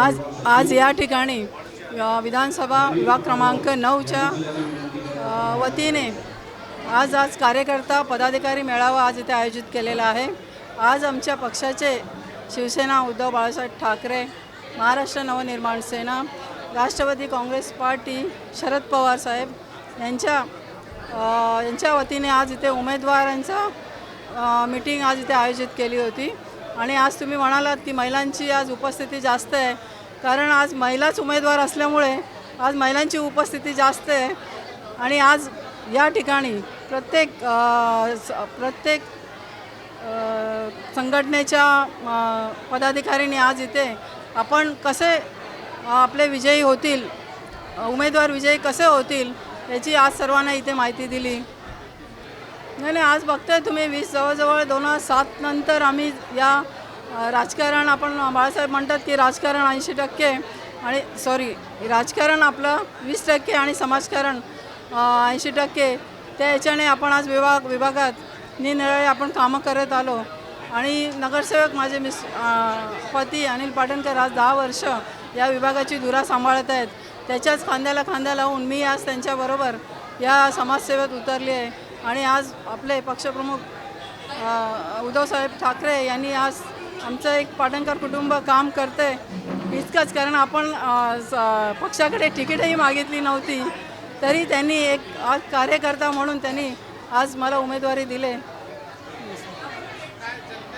आज या ठिकाणी विधानसभा विभाग क्रमांक 9च्या वतीने आज कार्यकर्ता पदाधिकारी मेळावा आज इथे आयोजित केलेला आहे। आज आमच्या पक्षाचे शिवसेना उद्धव बाळासाहेब ठाकरे, महाराष्ट्र नवनिर्माण सेना, राष्ट्रवादी काँग्रेस पार्टी, शरद पवार साहेब यांच्या वतीने आज इथे उमेदवारांचा मीटिंग आज इथे आयोजित केली होती। आणि आज तुम्ही म्हणालात की महिलांची आज उपस्थिती जास्त आहे, कारण आज महिलाच उमेदवार असल्यामुळे आज महिलांची उपस्थिती जास्त आहे। आणि आज या ठिकाणी प्रत्येक संघटनेच्या पदाधिकाऱ्यांनी आज इथे आपण कसे आपले विजयी होतील, उमेदवार विजयी कसे होतील याची आज सर्वांना इथे माहिती दिली। नाही आज बघताय तुम्ही जवळजवळ 2007 नंतर आम्ही या राजकारण, आपण बाळासाहेब म्हणतात की राजकारण 80% आणि राजकारण आपलं 20% आणि समाजकारण 80%, त्या याच्याने आपण आज विभागात निरनिराळे आपण कामं करत आलो। आणि नगरसेवक माझे पती अनिल पाटणकर आज 10 वर्ष या विभागाची धुरा सांभाळत आहेत। त्याच्याच खांद्याला खांदा लावून मी आज त्यांच्याबरोबर या समाजसेवेत उतरली आहे। आणि आज आपले पक्षप्रमुख उद्धवसाहेब ठाकरे यांनी आज आमचं एक पाटणकर कुटुंब काम करते इतकंच, कारण आपण पक्षाकडे तिकीटही मागितली नव्हती तरी त्यांनी एक आज कार्यकर्ता म्हणून त्यांनी आज मला उमेदवारी दिले।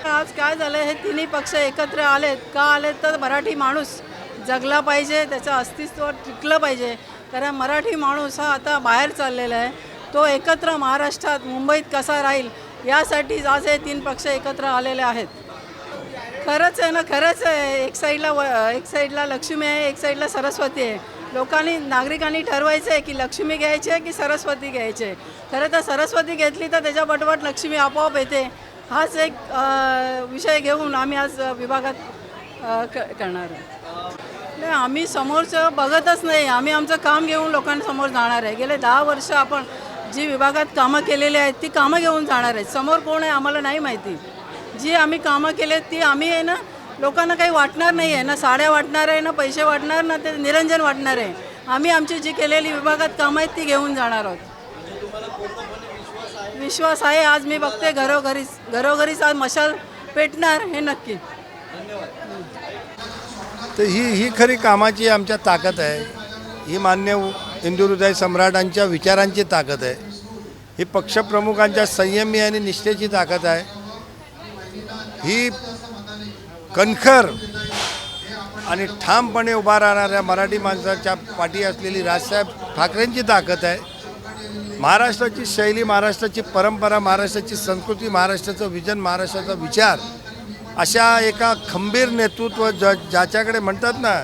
आज काय झालं, हे तिन्ही पक्ष एकत्र आलेत का आलेत तर मराठी माणूस जगला पाहिजे, त्याचं अस्तित्व टिकलं पाहिजे। कारण मराठी माणूस हा आता बाहेर चाललेला आहे, तो एकत्र महाराष्ट्रात मुंबईत कसा राहील यासाठी आज हे 3 पक्ष एकत्र आलेले आहेत। खरंच आहे ना, खरंच आहे। एक साईडला लक्ष्मी आहे, एक साईडला सरस्वती आहे। नागरिकांनी ठरवायचं आहे की लक्ष्मी घ्यायची आहे की सरस्वती घ्यायची आहे। खरं तर सरस्वती घेतली तर त्याच्या पाठोपाठ लक्ष्मी आपोआप येते। हाच एक विषय घेऊन आम्ही आज विभागात करणार आहे। आम्ही समोरचं बघतच नाही, आम्ही आमचं काम घेऊन लोकांसमोर जाणार आहे। गेले 10 वर्ष आपण जी विभागात कामं केलेली आहेत ती कामं घेऊन जाणार आहेत। समोर कोण आहे आम्हाला नाही माहिती, जी आम्ही कामं केले ती आम्ही आहे ना, लोकांना काही वाटणार नाही आहे ना, साड्या वाटणार आहे ना, पैसे वाटणार ना, ते निरंजन वाटणार आहे। आम्ही आमची जी केलेली विभागात कामं आहेत ती घेऊन जाणार आहोत। विश्वास आहे। आज मी बघते घरोघरीच आज मशाल पेटणार हे नक्की। तर ही खरी कामाची आमच्या ताकद आहे। ही मान्य हिंदू हृदय सम्राटांच्या विचारांची ताकद आहे। ही पक्षप्रमुखांच्या संयमी आणि निष्ठेची ताकद आहे। ही कणखर आणि ठामपणे उभा राहणाऱ्या मराठी माणसाच्या पाठी असलेली राजसाहेब ठाकरेंची ताकद आहे। महाराष्ट्राची शैली, महाराष्ट्राची परंपरा, महाराष्ट्राची संस्कृती, महाराष्ट्राचं विजन, महाराष्ट्राचा विचार, अशा एका खंबीर नेतृत्व ज्याच्याकडे म्हणतात ना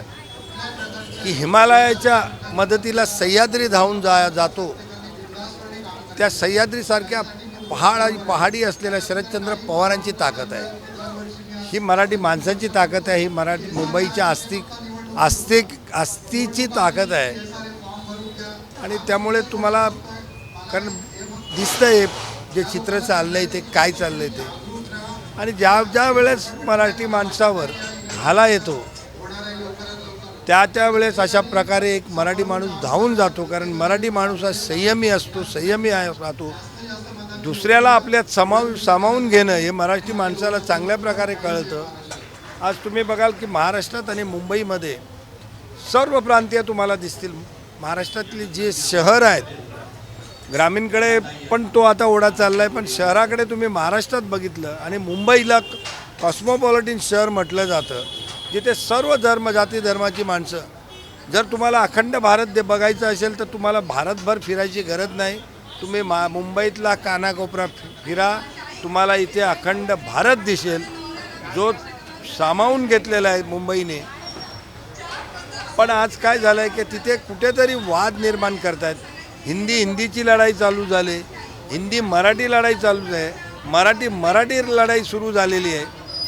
की हिमालयाच्या मदतीला सह्याद्री धावून जातो, त्या सह्याद्रीसारख्या पहाडी असलेल्या शरदचंद्र पवारांची ताकद आहे। ही मराठी माणसांची ताकद आहे। ही मराठी मुंबईच्या आस्थेची ताकद आहे। आणि त्यामुळे तुम्हाला कारण दिसतंय जे चित्र चाललं आहे ते काय चाललं आहे ते। आणि ज्या वेळेस मराठी माणसावर घाला येतो त्या वेळेस अशा प्रकारे एक मराठी माणूस धावून जातो, कारण मराठी माणूस हा संयमी असतो, संयमी राहतो। दुसऱ्याला आपल्यात सामावून घेणं हे मराठी माणसाला चांगल्या प्रकारे कळतं। आज तुम्ही बघाल की महाराष्ट्रात आणि मुंबईमध्ये सर्व प्रांतीय तुम्हाला दिसतील। महाराष्ट्रातली जे शहर आहेत, ग्रामीणकडे पण तो आता ओढा चालला आहे, पण शहराकडे तुम्ही महाराष्ट्रात बघितलं आणि मुंबईला कॉस्मोपॉलिटन शहर म्हटलं जातं, जिथे सर्व जाती धर्माची माणसं। जर तुम्हाला अखंड भारत बघायचं असेल तर तुम्हाला भारतभर फिरायची गरज नाही, तुम्ही मुंबईतला कानाकोपरा फिरा, तुम्हाला इथे अखंड भारत दिसेल जो सामावून घेतलेला आहे मुंबईने। पण आज काय झालं आहे की तिथे कुठेतरी वाद निर्माण करतात। हिंदीची लढाई चालू झाली, हिंदी-मराठी लढाई चालू आहे, मराठी लढाई सुरू झालेली आहे।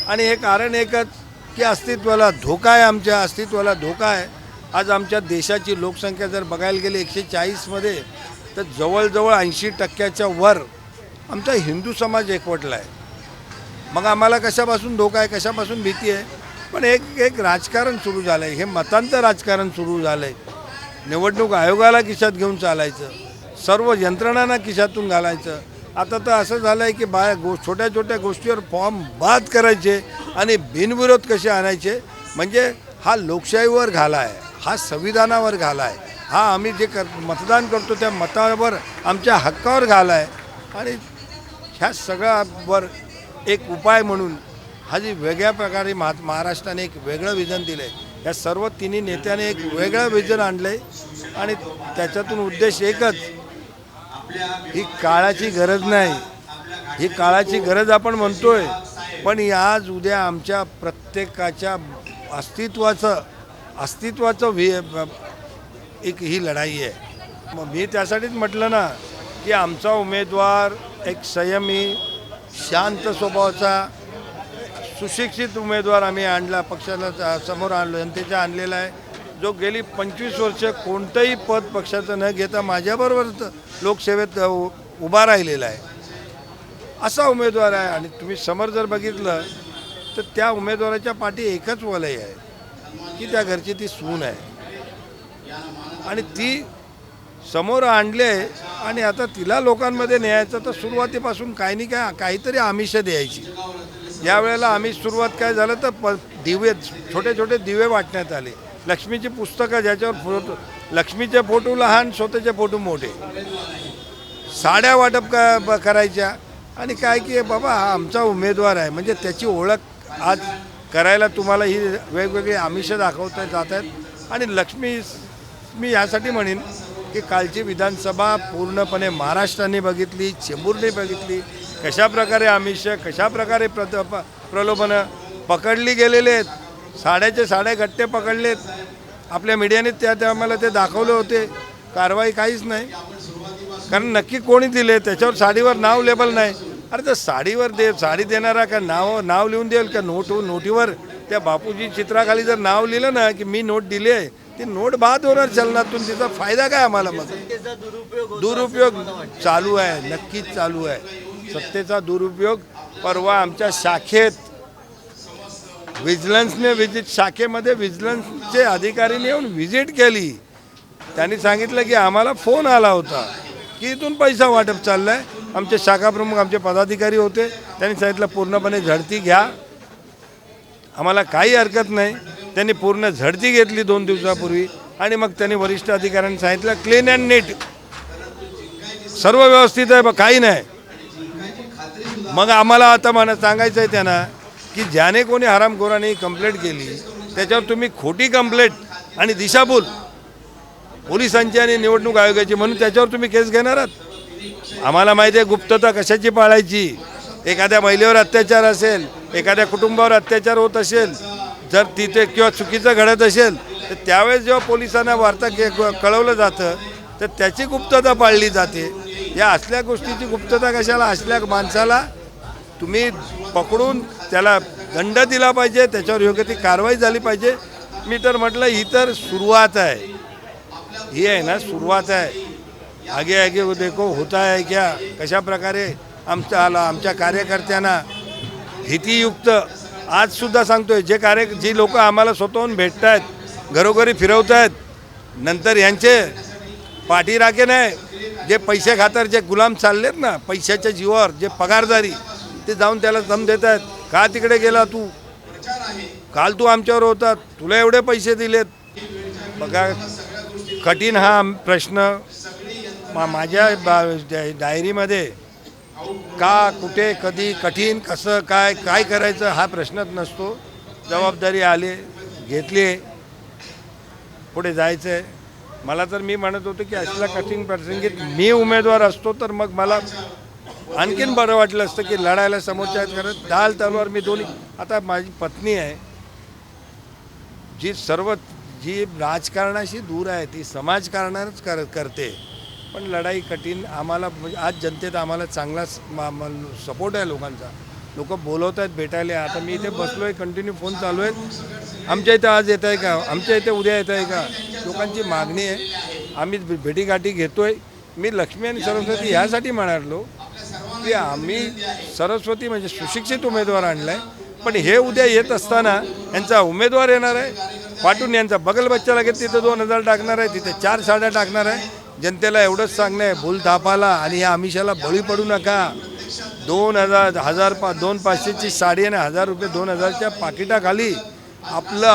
आणि हे कारण एकच की अस्तित्वाला धोका आहे, आमच्या अस्तित्वाला धोका आहे। आज आमच्या देशाची लोकसंख्या जर बघायला गेली 140मध्ये, तर जवळजवळ 80%च्या वर आमचा हिंदू समाज एकवटला आहे। मग आम्हाला कशापासून धोका आहे, कशापासून भीती आहे? पण एक राजकारण सुरू झालं आहे, हे मतांचं राजकारण सुरू झालं आहे. निवडणूक आयोगाला खिशात घेऊन चालायचं, सर्व यंत्रणांना खिशातून घालायचं. आता तर असं झालं आहे की छोट्या छोट्या गोष्टीवर फॉर्म बाद करायचे आणि बिनविरोध कसे आणायचे. म्हणजे हा लोकशाहीवर घाला आहे, हा संविधानावर घाला आहे, हा आम्ही जे मतदान करतो त्या मतावर आमच्या हक्कावर घाला आहे. आणि ह्या सगळ्यावर एक उपाय म्हणून हा जी वेगळ्या प्रकारे महाराष्ट्राने एक वेगळं विजन दिलं आहे. या सर्व तिन्ही नेत्याने एक वेगळं विजन आणलं आहे आणि त्याच्यातून उद्देश एकच, ही काळाची गरज नाही, ही काळाची गरज आपण म्हणतोय, पण आज उद्या आमच्या प्रत्येकाच्या अस्तित्वाचं एक ही लढाई आहे. मग मी त्यासाठीच म्हटलं ना की आमचा उमेदवार एक संयमी, शांत स्वभावाचा, सुशिक्षित उमेदवार आम्ही आणला, पक्षाला समोर आणलो, जनतेच्या आणलेला आहे, जो गेली 25 वर्ष कोणतंही पद पक्षाचं न घेता माझ्याबरोबर लोकसेवेत उभा राहिलेला आहे, असा उमेदवार आहे. आणि तुम्ही समोर जर बघितलं तर त्या उमेदवाराच्या पाठी एकच वलय आहे की त्या घरची ती सून आहे आणि ती समोर आणले आणि आता तिला लोकांमध्ये न्यायचं. तर सुरुवातीपासून काही नाही काहीतरी आमिष द्यायची. यावेळेला आम्ही सुरुवात काय झालं तर दिवे, छोटे छोटे दिवे वाटण्यात आले. लक्ष्मीची पुस्तकं ज्याच्यावर फोटो, लक्ष्मीचे फोटो लहान, स्वतःचे फोटो मोठे, साड्या वाटप करायच्या. आणि काय की बाबा हा आमचा उमेदवार आहे म्हणजे त्याची ओळख आज करायला तुम्हाला ही वेगवेगळी आमिष दाखवता जात आहेत. आणि लक्ष्मी, मी यासाठी म्हणेन की कालची विधानसभा पूर्णपणे महाराष्ट्राने बघितली, चेंबूरने बघितली, कशाप्रकारे आमिष, कशाप्रकारे प्रलोभनं पकडली गेलेले आहेत. साड्याचे साडे गट्टे पकडलेत. आपल्या मीडियाने त्या आम्हाला ते दाखवले होते. कारवाई काहीच नाही, कारण नक्की कोणी दिले त्याच्यावर साडीवर नाव लेबल नाही. अरे तर साडीवर साडी देणारा का नाव लिहून देईल का? नोटीवर त्या बापूजी चित्राखाली जर नाव लिहिलं ना की मी नोट दिली आहे, ती नोट बाद होणार चलनातून, तिचा फायदा काय आम्हाला? मग दुरुपयोग चालू आहे, नक्कीच चालू आहे सत्तेचा दुरुपयोग. परवा आमच्या शाखेत शाखेमध्ये विजिलन्सचे अधिकाऱ्यांनी येऊन व्हिजिट केली. त्यांनी सांगितलं की आम्हाला फोन आला होता की इथून पैसा वाटप चाललं आहे. आमचे शाखाप्रमुख, आमचे पदाधिकारी होते, त्यांनी सांगितलं पूर्णपणे झडती घ्या, आम्हाला काही हरकत नाही. त्यांनी पूर्ण झडती घेतली 2 दिवसापूर्वी आणि मग त्यांनी वरिष्ठ अधिकाऱ्यांनी सांगितलं क्लीन अँड नीट, सर्व व्यवस्थित आहे, काही नाही. मग आम्हाला आता सांगायचं आहे त्यांना की ज्याने कोणी हरामखोराने कंप्लेंट केली त्याच्यावर तुम्ही खोटी कंप्लेंट आणि दिशाभूल पोलिसांची आणि निवडणूक आयोगाची म्हणून त्याच्यावर तुम्ही केस घेणार आहात. आम्हाला माहिती आहे गुप्तता कशाची पाळायची. एखाद्या महिलेवर अत्याचार असेल, एखाद्या कुटुंबावर अत्याचार होत असेल, जर तिथे किंवा चुकीचं घडत असेल तर त्यावेळेस जेव्हा पोलिसांना वार्ता कळवलं जातं तर त्याची गुप्तता पाळली जाते. या असल्या गोष्टीची गुप्तता कशाला? असल्या माणसाला तुम्ही पकडून त्याला दंड दिला पाहिजे, त्याच्यावर योग्य ती कारवाई झाली पाहिजे. मी तर म्हटलं ही तर सुरुवात आहे, ही आहे ना सुरुवात आहे. आगे आगे देखो होता है क्या. कशा प्रकारे आमच्या कार्यकर्त्यांना भीतीयुक्त, आजसुद्धा सांगतोय, जी लोक आम्हाला स्वतःहून भेटत आहेत, घरोघरी फिरवत आहेत, नंतर यांचे पाठीराखे नाही, जे पैसे खातर जे गुलाम चाललेत ना पैशाच्या जीवावर, जे पगारदारी, ते जाऊन त्याला दम देत आहेत. का तिकडे गेला तू? काल तू आमच्यावर होता, तुला एवढे पैसे दिलेत. बघा कठीण हा प्रश्न माझ्या डायरीमध्ये का, कुठे, कधी, कठीण, कसं, काय करायचं हा प्रश्नच नसतो. जबाबदारी आली, घेतली, पुढे जायचं आहे. मला तर मी म्हणत होतो की असल्या कठीण प्रसंगीत मी उमेदवार असतो तर मग मला आणखीन बरं वाटलं असतं की लढायला समोरच्या आहेत करत ढाल तलवार मी दोन्ही. आता माझी पत्नी आहे जी राजकारणाशी दूर आहे, ती समाजकारणाच करते, पण लढाई कठीण. आम्हाला आज जनतेत आम्हाला चांगला सपोर्ट आहे लोकांचा. लोक बोलवत आहेत भेटायला. आता मी इथे बसलो आहे, कंटिन्यू फोन चालू आहेत. आमच्या इथं आज येत आहे का, आमच्या इथे उद्या येत आहे का, लोकांची मागणी आहे. आम्ही भेटीगाठी घेतो आहे. मी लक्ष्मी आणि सरस्वती ह्यासाठी म्हणालो की आम्ही सरस्वती म्हणजे सुशिक्षित उमेदवार आणला आहे, पण हे उद्या येत असताना यांचा उमेदवार येणार आहे, पाठवून यांचा बगल बच्चा लागेल, तिथे 2000 टाकणार आहे, तिथे 4 साड्या टाकणार आहे. जनतेला एवढंच सांगणं आहे, भूलथापाला आणि या आमिषाला बळी पडू नका. 2,500ची साडी आणि 1000 रुपये 2000च्या पाकिटाखाली आपलं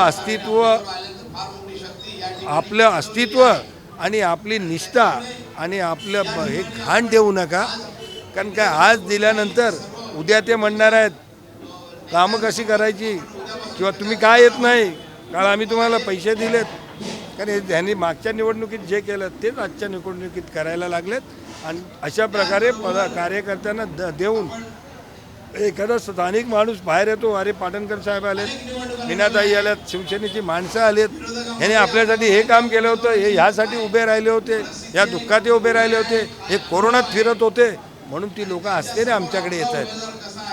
अस्तित्व आणि आपली निष्ठा आणि आपलं हे घाण देऊ नका. कारण काय आज दिल्यानंतर उद्या ते म्हणणार आहेत कामं कशी करायची किंवा तुम्ही काय येत नाही, कारण आम्ही तुम्हाला पैसे दिलेत. कारण त्यांनी मागच्या निवडणुकीत जे केलं तेच आजच्या निवडणुकीत करायला लागलेत. आणि अशा प्रकारे कार्यकर्त्यांना देऊन एखादा स्थानिक माणूस बाहेर येतो, अरे पाटणकर साहेब आलेत, मीनाताई आल्यात, शिवसेनेची माणसं आलेत, ह्याने आपल्यासाठी हे काम केलं होतं, हे ह्यासाठी उभे राहिले होते, या दुःखात हे उभे राहिले होते, हे कोरोनात फिरत होते, म्हणून ती लोकं आस्तेने आमच्याकडे येत आहेत.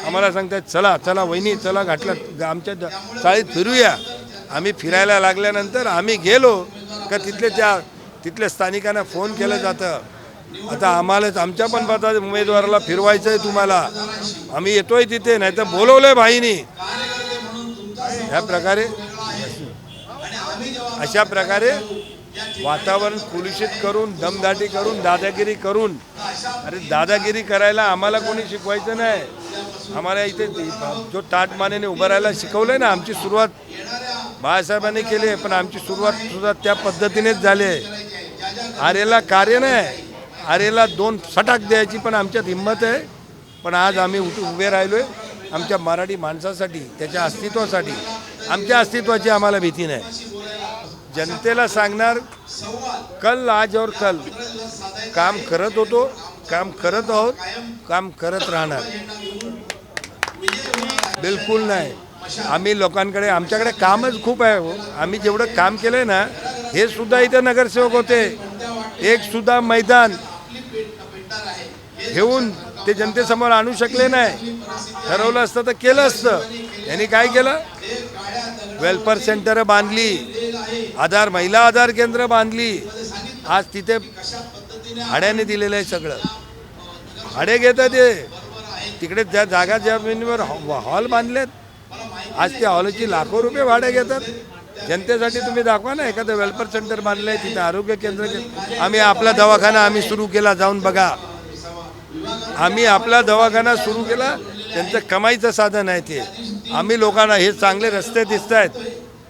आम्हाला सांगतात चला चला वहिनी चला घाटलं आमच्या चाळीत फिरूया. आम्ही फिरायला लागल्यानंतर आम्ही गेलो का तिथल्या स्थानिकांना फोन केलं जातं, आता आम्हालाच आमच्या पण पता उमेदवाराला फिरवायचं आहे तुम्हाला, आम्ही येतोय तिथे, नाही तर बोलवलंय भाईनी. अशा प्रकारे वातावरण कुलुषित करून, दमदाटी करून, दादागिरी करून, अरे दादागिरी करायला आम्हाला कोणी शिकवायचं नाही. आम्हाला इथे जो ताटमानेने उभं राहायला शिकवलंय ना, आमची सुरुवात बाळासाहेबांनी केली आहे, पण आमची सुरुवात सुद्धा त्या पद्धतीनेच झाली आहे. आरेला कार्य नाही, आरेला 2 फटाक द्यायची पण आमच्यात हिंमत आहे. पण आज आम्ही उभे राहिलोय आमच्या मराठी माणसासाठी, त्याच्या अस्तित्वासाठी. आमच्या अस्तित्वाची आम्हाला भीती नाही. जनतेला सांगणार कल आज और कल काम करत होतो, काम करत आहोत, काम करत राहणार. बिलकुल नाही. आम्ही लोकांकडे आमच्याकडे कामच खूप आहे हो. आम्ही जेवढं काम केलंय ना, हे सुद्धा इथे नगरसेवक होते, एक सुद्धा मैदान घेऊन ते जनतेसमोर आणू शकले नाही. ठरवलं असतं तर केलं असतं. यांनी काय केलं, वेलफेअर सेंटर बांधली, महिला आधार केंद्र बांधली. आज तिथे भाड्याने दिलेलं आहे सगळं, भाडे घेतात ते. तिकडे ज्या जागा जमिनीवर हॉल बांधलेत, आज त्या हॉलची लाखो रुपये भाडे घेतात. जनतेसाठी तुम्ही दाखवा ना, एखादं वेलफेअर सेंटर बांधलं आहे, तिथे आरोग्य केंद्र. आम्ही आपला दवाखाना सुरू केला, जाऊन बघा. आम्ही आपला दवाखाना सुरू केला, त्यांचं कमाईचं साधन आहे ते. आम्ही लोकांना हे चांगले रस्ते दिसत आहेत,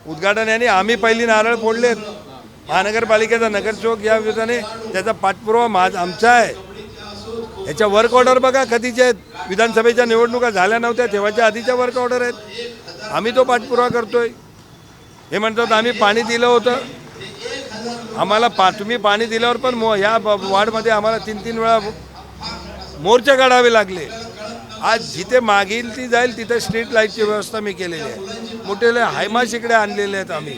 उद्घाटन यांनी आम्ही पहिली नारळ फोडलेत. महानगरपालिकेचा नगरसेवक या विधाने त्याचा पाठपुरावा आमचा आहे. याच्या वर्क ऑर्डर बघा कधीचे आहेत. विधानसभेच्या निवडणुका झाल्या नव्हत्या तेव्हाच्या आधीच्या वर्क ऑर्डर आहेत. आम्ही तो पाठपुरावा करतोय. हे म्हणतात आम्ही पाणी दिलं होतं, आम्हाला तुम्ही पाणी दिल्यावर पण या वार्डमध्ये आम्हाला 3-3 वेळा मोर्चे काढावे लागले. आज जिथे मागील ती जाईल तिथे स्ट्रीट लाईटची व्यवस्था मी केलेली आहे. मोठे हायमास इकडे आणलेले आहेत आम्ही.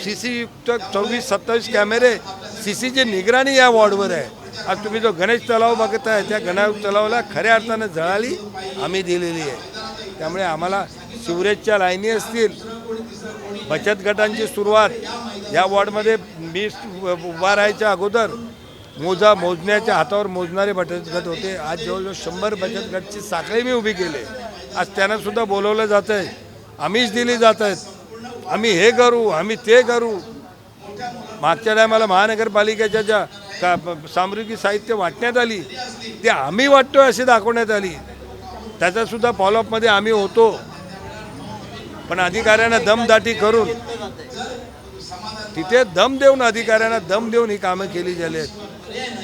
CC 24-27 कॅमेरे, CCची निगराणी या वॉर्डवर आहे. आज तुम्ही जो गणेश तलाव बघताय, त्या गणेश तलावाला खऱ्या अर्थानं जळाली आम्ही दिलेली आहे. त्यामुळे आम्हाला सिवरेजच्या लाईनी असतील, बचत गटांची सुरुवात या वॉर्डमध्ये मी उभा राहायच्या अगोदर मोजण्याच्या हातावर मोजणारे बचत गट होते. आज जवळजवळ 100 बचत गटची साखळी मी उभी केली. आज त्यांना सुद्धा बोलवलं जात आहे, आम्हीच दिली जात आहेत. आम्ही हे करू, आम्ही ते करू. मागच्या टायमाला महानगरपालिकेच्या ज्या सामग्री साहित्य वाटण्यात आली, ते आम्ही वाटतोय अशी दाखवण्यात आली. त्याचासुद्धा फॉलोअपमध्ये आम्ही होतो. पण अधिकाऱ्यांना दमदाटी करून, तिथे दम देऊन, अधिकाऱ्यांना दम देऊन ही कामं केली गेली आहेत.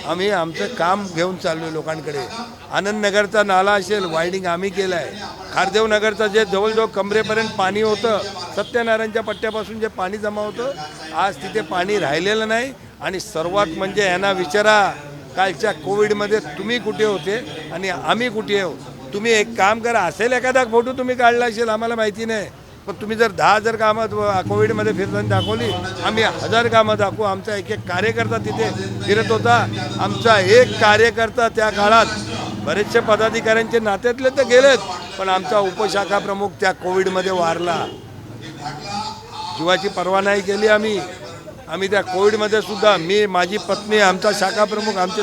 आम्ही आमचं काम घेऊन चाललो आहे लोकांकडे. आनंदनगरचा नाला असेल, वायडिंग आम्ही केलं आहे. खारदेव नगरचं जे जवळजवळ कमरेपर्यंत पाणी होतं, सत्यनारायणच्या पट्ट्यापासून जे पाणी जमा होतं, आज तिथे पाणी राहिलेलं नाही. आणि सर्वात म्हणजे यांना विचारा, कालच्या कोविडमध्ये तुम्ही कुठे होते आणि आम्ही कुठे आहो. तुम्ही एक काम करा, असेल एखादा फोटो तुम्ही काढला असेल, आम्हाला माहिती नाही, पण तुम्ही जर 10,000 कामं कोविडमध्ये फिरताना दाखवली, आम्ही 1000 कामं दाखवू. आमचा एक कार्यकर्ता तिथे फिरत होता. आमचा एक कार्यकर्ता त्या काळात, बरेचसे पदाधिकाऱ्यांचे नात्यातले तर गेलेत, पण आमचा उपशाखा प्रमुख त्या कोविडमध्ये वारला. जीवाची पर्वा नाही केली आम्ही. त्या कोविडमध्ये सुद्धा मी, माझी पत्नी, आमचा शाखा प्रमुख, आमचे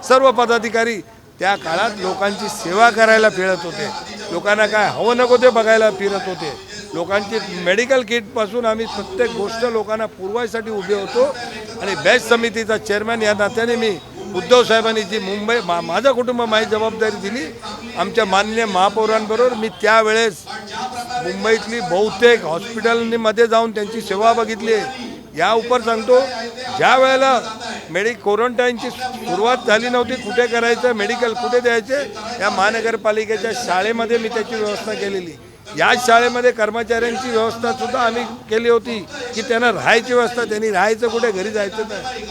सर्व पदाधिकारी त्या काळात लोकांची सेवा करायला फिरत होते. लोकांना काय हवं नको ते बघायला फिरत होते. लोकांची मेडिकल किटपासून आम्ही प्रत्येक गोष्ट लोकांना पुरवायसाठी उभे होतो. आणि बेस्ट समितीचा चेअरमॅन या नात्याने मी उद्धव साहेबांनी जी माझं कुटुंब माझी जबाबदारी दिली आमच्या माननीय महापौरांबरोबर, मी त्यावेळेस मुंबईतली बहुतेक हॉस्पिटलमध्ये जाऊन त्यांची सेवा बघितली. या उपर सांगतो, ज्या वेळेला क्वारंटाईनची सुरुवात झाली नव्हती, कुठे करायचं, मेडिकल कुठे द्यायचे, या महानगरपालिकेच्या शाळेमध्ये मी त्याची व्यवस्था केलेली. याच शाळेमध्ये कर्मचाऱ्यांची व्यवस्थासुद्धा आम्ही केली होती की त्यांना राहायची व्यवस्था, त्यांनी राहायचं कुठे, घरी जायचं नाही.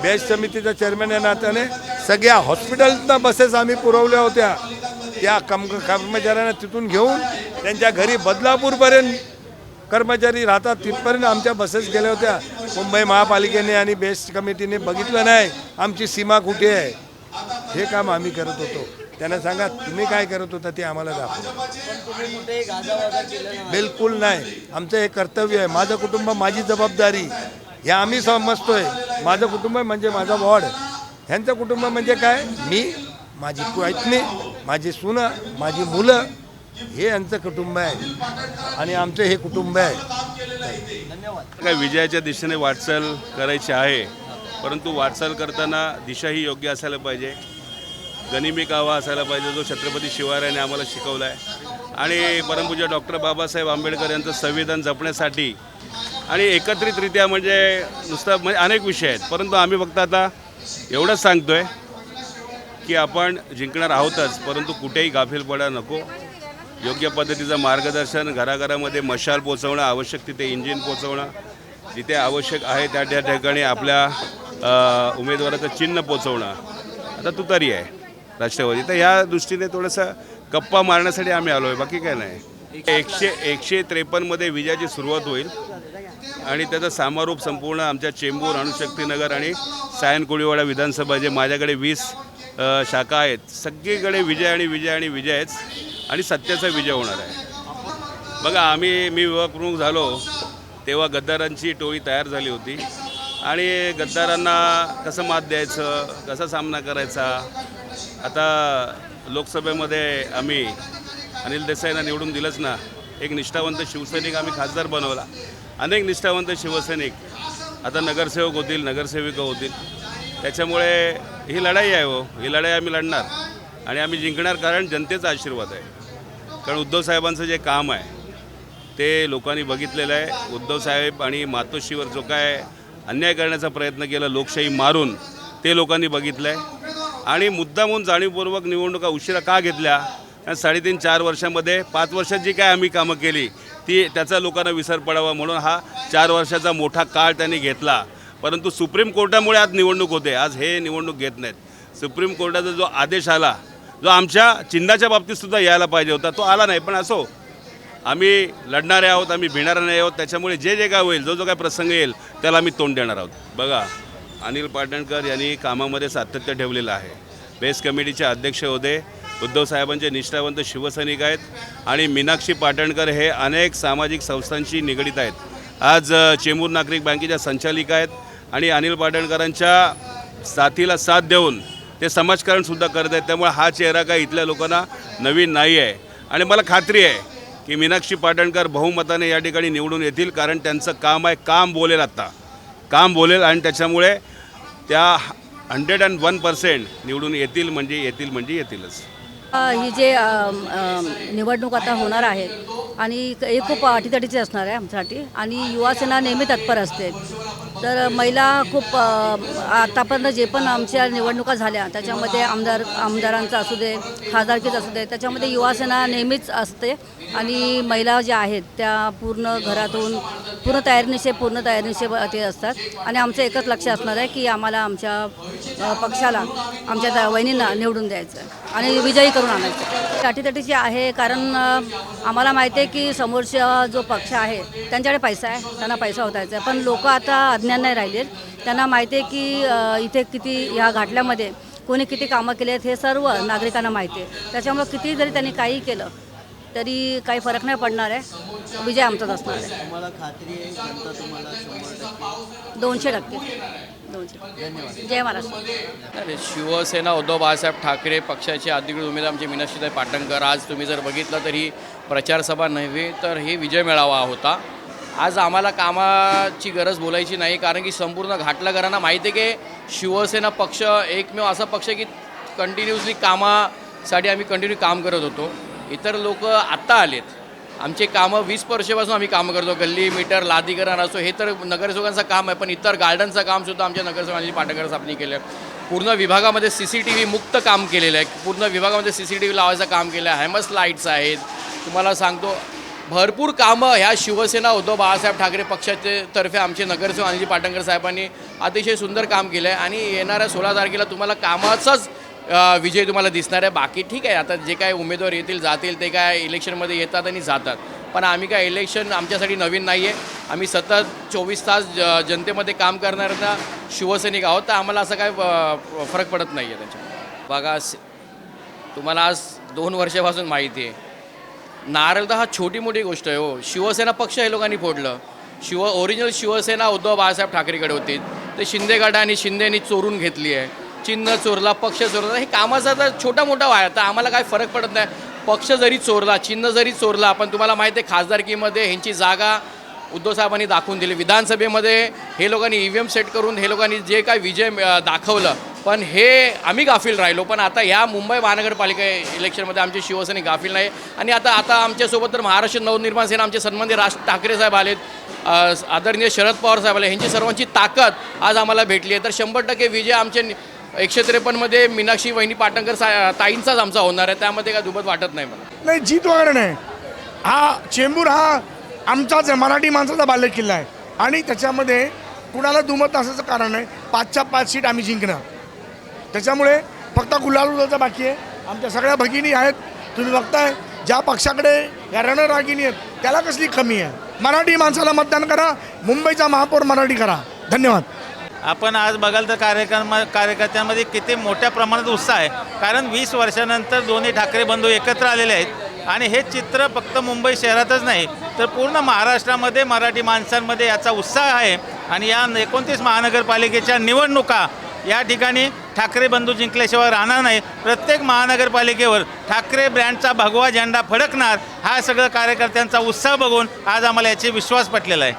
बेस्ट समितीचा चेअरमॅन या नात्याने सगळ्या हॉस्पिटलना बसेस आम्ही पुरवल्या होत्या. त्या कर्मचाऱ्यांना तिथून घेऊन त्यांच्या घरी बदलापूरपर्यंत कर्मचारी राहतात तिथपर्यंत आमच्या बसेस गेल्या होत्या. मुंबई महापालिकेने आणि बेस्ट कमिटीने बघितलं नाही आमची सीमा कुठे आहे. हे काम आम्ही करत होतो. त्यांना सांगा तुम्ही काय करत होता ते आम्हाला दाखवा. बिलकुल नाही. आमचं हे कर्तव्य आहे. माझं कुटुंब माझी जबाबदारी हे आम्ही समजतोय. माझं कुटुंब म्हणजे माझा वॉर्ड, ह्यांचं कुटुंब म्हणजे काय, मी, माझी पत्नी, माझी सुना, माझी मुलं, हे यांचं कुटुंब आहे आणि आमचं हे कुटुंब आहे. काय विजयाच्या दिशेने वाटचाल करायची आहे, परंतु वाटचाल करताना दिशा ही योग्य असायला पाहिजे. गनिमी कावा असायला पाहिजे जो छत्रपती शिवरायांनी आम्हाला शिकवला आहे. आणि परमपूज्य डॉक्टर बाबासाहेब आंबेडकर यांचं संविधान जपण्यासाठी आणि एकत्रितरित्या म्हणजे नुसतं म्हणजे अनेक विषय आहेत, परंतु आम्ही फक्त आता एवढंच सांगतो आहे की आपण जिंकणार आहोतच, परंतु कुठेही गाफील पडा नको. योग्य पद्धतीचं मार्गदर्शन, घराघरामध्ये मशाल पोचवणं, आवश्यक तिथे इंजिन पोचवणं, जिथे आवश्यक आहे त्या ठिकाणी आपल्या उमेदवाराचं चिन्ह पोचवणं. आता तुतारी आहे राष्ट्रवादी, तर ह्या दृष्टीने थोडंसं गप्पा मारण्यासाठी आम्ही आलो आहे, बाकी काय नाही. 153मध्ये विजयाची सुरुवात होईल आणि त्याचा समारोप संपूर्ण आमच्या चेंबूर, अणुशक्तीनगर आणि सायन कोळीवाडा विधानसभा, जे माझ्याकडे 20 शाखा आहेत, सगळीकडे विजय आणि विजय आणि विजयच आणि सत्याचा विजय होणार आहे. बघा मी विभाग प्रमुख झालो तेव्हा गद्दारांची टोळी तयार झाली होती आणि गद्दारांना कसं मात द्यायचं, कसा सामना करायचा. आता लोकसभेमध्ये आम्ही अनिल देसाईंना निवडून दिलंच ना. एक निष्ठावंत शिवसैनिक आम्ही खासदार बनवला. अनेक निष्ठावंत शिवसैनिक आता नगरसेवक होतील, नगरसेविका होतील. त्याच्यामुळे ही लढाई आहे हो, ही लढाई आम्ही लढणार आणि आम्ही जिंकणार, कारण जनतेचा आशीर्वाद आहे. कारण उद्धव साहेबांचं जे काम आहे ते लोकांनी बघितलेलं आहे. उद्धव साहेब आणि मातोश्रीवर जो काय अन्याय करण्याचा प्रयत्न केला लोकशाही मारून, ते लोकांनी बघितलं आहे. आणि मुद्दामून जाणीवपूर्वक निवडणुका उशिरा का घेतल्या, कारण 3.5-4 वर्षामध्ये 5 वर्षात जी काय आम्ही कामं केली त्याचा लोकांना विसर पडावा म्हणून हा 4 वर्षाचा मोठा काळ त्यांनी घेतला. परंतु सुप्रीम कोर्टामुळे आज निवडणूक होते, आज हे निवडणूक घेत नाहीत. सुप्रीम कोर्टाचा जो आदेश आला, जो आमच्या चिन्हाच्या बाबतीतसुद्धा यायला पाहिजे होता, तो आला नाही. पण असो, आम्ही लढणारे आहोत, आम्ही भिणारे नाही आहोत. त्याच्यामुळे जे काय होईल, जो काय प्रसंग येईल त्याला आम्ही तोंड देणार आहोत. बघा, अनिल पाटणकर यांनी कामामध्ये सातत्य ठेवलेलं आहे. बेस्ट कमिटीचे अध्यक्ष होते, उद्धव साहेबांचे निष्ठावंत शिवसैनिक आहेत आणि मीनाक्षी पाटणकर हे अनेक सामाजिक संस्थांशी निगडीत आहेत. आज चेंबूर नागरिक बँकेच्या संचालिका आहेत आणि अनिल पाटणकरांच्या साथीला साथ देऊन ते समाजकारणसुद्धा करत आहेत. त्यामुळे हा चेहरा काय इथल्या लोकांना नवीन नाही आहे आणि मला खात्री आहे की मीनाक्षी पाटणकर बहुमताने या ठिकाणी निवडून येतील, कारण त्यांचं काम आहे, काम बोलेल, आता काम बोलेल आणि त्याच्यामुळे त्या 101% निवडून येतील म्हणजे येतीलच. ही जे निवडणूक आता होणार आहे आणि हे खूप अटीतटीची असणार आहे आमच्यासाठी आणि युवासेना नेहमी तत्पर असते. तर महिला खूप आतापर्यंत जे पण आमच्या निवडणुका झाल्या त्याच्यामध्ये आमदारांचं असू दे, खासदारकीचं असू दे, त्याच्यामध्ये युवासेना नेहमीच असते आणि महिला ज्या आहेत त्या पूर्ण घरातून पूर्ण तयारीनिशे ते असतात. आणि आमचं एकच लक्ष असणार आहे की आम्हाला आमच्या पक्षाला, आमच्या वहिनींना निवडून द्यायचं आणि विजयी करून आणायचं. अटीतटीची आहे कारण आम्हाला माहिती आहे की समोरचा जो पक्ष आहे त्यांच्याकडे पैसा आहे, त्यांना पैसा होतायचा आहे. पण लोक आता अज्ञान नाही राहिले. त्यांना माहिती आहे की इथे किती ह्या घाटल्यामध्ये कोणी किती कामं केली आहेत हे सर्व नागरिकांना माहिती आहे. त्याच्यामुळं किती जरी त्यांनी काही केलं तरी काही फरक नाही पडणार आहे. विजय आमचाच असणार आहे. 200% धन्यवाद. जय महाराष्ट्र. अरे शिवसेना उद्धव बाळासाहेब ठाकरे पक्षाचे अधिकृत उमेदवार आमचे मीनाक्षीताई पाटणकर. आज तुम्ही जर बघितलं तर ही प्रचारसभा नव्हे तर ही विजय मेळावा होता. आज आम्हाला कामाची गरज बोलायची नाही, कारण की संपूर्ण घाटलाकरांना माहिती आहे की शिवसेना पक्ष एकमेव असा पक्ष की कंटिन्युअसली कामासाठी आम्ही कंटिन्यू काम करत होतो. इतर लोक आत्ता आलेत. आमचे कामं 20 वर्षापासून आम्ही कामं करतो. गल्ली मीटर लादीकरण असो हे तर नगरसेवकांचं काम आहे, पण इतर गार्डनचं कामसुद्धा आमच्या नगरसेवकांनी पाटणकर साहेबांनी केलं आहे. पूर्ण विभागामध्ये CCTV मुक्त काम केलेलं आहे. पूर्ण विभागामध्ये CCTV लावायचं काम केलं आहे. हॅमस लाईट्स आहेत. तुम्हाला सांगतो भरपूर कामं ह्या शिवसेना उद्धव बाळासाहेब ठाकरे पक्षाचे तर्फे आमचे नगरसेवक अनिल पाटणकर साहेबांनी अतिशय सुंदर काम केलं आहे. आणि येणाऱ्या 16 तारखेला तुम्हाला कामाचाच विजय तुम्हाला दिसणार आहे. बाकी ठीक आहे, आता जे काय उमेदवार येतील जातील ते काय इलेक्शनमध्ये येतात आणि जातात, पण आम्ही काय इलेक्शन आमच्यासाठी नवीन नाही आहे. आम्ही सतत 24 तास जनतेमध्ये काम करणाऱ्यांना शिवसैनिक आहोत, तर आम्हाला असं काय फरक पडत नाही आहे त्याच्यात. बघा तुम्हाला आज 2 वर्षापासून माहिती आहे नारळदा हा छोटी मोठी गोष्ट आहे हो. शिवसेना पक्ष हे लोकांनी फोडलं. ओरिजिनल शिवसेना उद्धव बाळासाहेब ठाकरेकडे होती, ते शिंदे गटाने शिंदेनी चोरून घेतली आहे. चिन्ह चोरला, पक्ष चोरला, हे कामाचा तर छोटा मोठा आहे. तर आम्हाला काय फरक पडत नाही. पक्ष जरी चोरला, चिन्ह जरी चोरला, पण तुम्हाला माहिती आहे खासदारकीमध्ये ह्यांची जागा उद्धव साहेबांनी दाखवून दिली. विधानसभेमध्ये हे लोकांनी EVM सेट करून हे लोकांनी जे काय विजय दाखवलं, पण हे आम्ही गाफील राहिलो. पण आता ह्या मुंबई महानगरपालिका इलेक्शनमध्ये आमचे शिवसैनिक गाफील नाही. आणि आता आमच्यासोबत तर महाराष्ट्र नवनिर्माण सेना आमचे सन्माननीय राज ठाकरे साहेब आलेत, आदरणीय शरद पवार साहेब आले. ह्यांची सर्वांची ताकद आज आम्हाला भेटली आहे. तर 100% विजय आमचे 153मध्ये मीनाक्षी वहिनी पाटणकर ताईंचाच आमचा होणार आहे. त्यामध्ये काय दुबत वाटत नाही मला. नाही, जीत वगैरे नाही. हा चेंबूर हा आमचाच आहे, मराठी माणसाचा बालेकिल्ला आहे. आणि त्याच्यामध्ये कुणाला दुमत असायचं कारण नाही. 5च्या 5 सीट आम्ही जिंकणार. त्याच्यामुळे फक्त गुलाल बाकी आहे. आमच्या सगळ्या भगिनी आहेत. तुम्ही बघताय ज्या पक्षाकडे या रणरागिणी आहेत त्याला कसली कमी आहे. मराठी माणसाला मतदान करा. मुंबईचा महापौर मराठी करा. धन्यवाद. आपण आज बघाल तर कार्यकर्त्यांमध्ये किती मोठ्या प्रमाणात उत्साह आहे, कारण 20 वर्षानंतर दोन्ही ठाकरे बंधू एकत्र आलेले आहेत. आणि हे चित्र फक्त मुंबई शहरातच नाही तर पूर्ण महाराष्ट्रामध्ये मराठी माणसांमध्ये याचा उत्साह आहे. आणि या 29 महानगरपालिकेच्या निवडणुका या ठिकाणी ठाकरे बंधू जिंकल्याशिवाय राहणार नाही. प्रत्येक महानगरपालिकेवर ठाकरे ब्रँडचा भगवा झेंडा फडकणार. हा सगळं कार्यकर्त्यांचा उत्साह बघून आज आम्हाला याची विश्वास पटलेला आहे.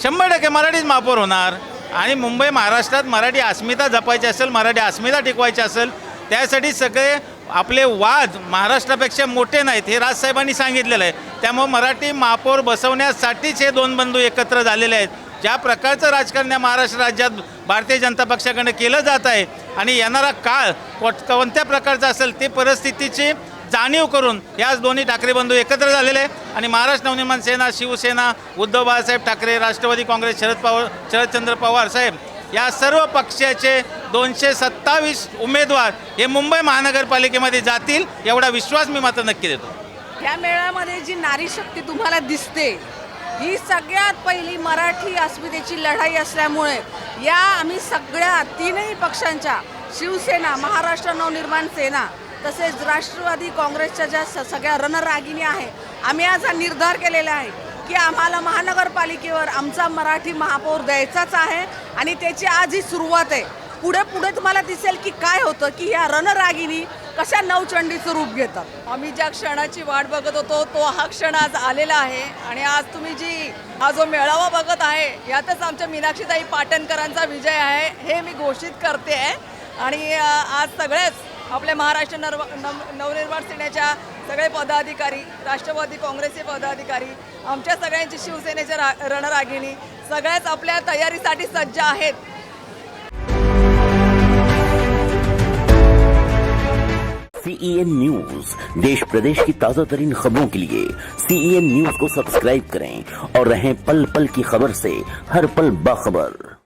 100% मराठीच महापौर होणार. आणि मुंबई महाराष्ट्रात मराठी अस्मिता जपायची असेल, मराठी अस्मिता टिकवायची असेल, त्यासाठी सगळे आपले वाद महाराष्ट्रापेक्षा मोठे नाहीत हे राजसाहेबांनी सांगितलेलं आहे. त्यामुळे मराठी महापौर बसवण्यासाठीच हे 2 बंधू एकत्र झालेले आहेत. ज्या प्रकारचं राजकारण या महाराष्ट्र राज्यात भारतीय जनता पक्षाकडनं केलं जात आहे आणि येणारा काळ कोणत्या प्रकारचा असेल ते परिस्थितीची जाणीव करून याच दोन्ही ठाकरे बंधू एकत्र झालेले आहे. आणि महाराष्ट्र नवनिर्माण सेना, शिवसेना, उद्धव बाळासाहेब ठाकरे, राष्ट्रवादी काँग्रेस, शरदचंद्र पवार साहेब या सर्व पक्षाचे 227 उमेदवार हे मुंबई महानगरपालिकेमध्ये जातील एवढा विश्वास मी मात्र नक्की देतो. या मेळ्यामध्ये जी नारी शक्ती तुम्हाला दिसते ही सगळ्यात पहिली मराठी अस्मितेची लढाई असल्यामुळे या आम्ही सगळ्या 3ही पक्षांच्या शिवसेना, महाराष्ट्र नवनिर्माण सेना तसेच राष्ट्रवादी काँग्रेसच्या ज्या सगळ्या रणरागिणी आहे, आम्ही आज हा निर्धार केलेला आहे की आम्हाला महानगरपालिकेवर आमचा मराठी महापौर द्यायचाच आहे. आणि त्याची आज ही सुरुवात आहे. पुढे तुम्हाला दिसेल की काय होतं की या रणरागिणी कशा नवचंडीचं रूप घेतात. आम्ही ज्या क्षणाची वाट बघत होतो तो हा क्षण आज आलेला आहे. आणि आज तुम्ही हा जो मेळावा बघत आहे यातच आमच्या मीनाक्षीताई पाटणकरांचा विजय आहे हे मी घोषित करते आहे. आणि आज सगळेच आपल्या महाराष्ट्र नवनिर्माण सेनेच्या सगळे पदाधिकारी, राष्ट्रवादी काँग्रेसचे पदाधिकारी, आमच्या सगळ्यांची शिवसेनेच्या रणरागिणी सगळ्याच आपल्या तयारीसाठी सज्ज आहेत. CEN न्यूज देश प्रदेश की ताजा तरीन खबरों के लिए CEN न्यूज को सब्सक्राइब करें और रहें पल पल की खबर से हर पल बाखबर.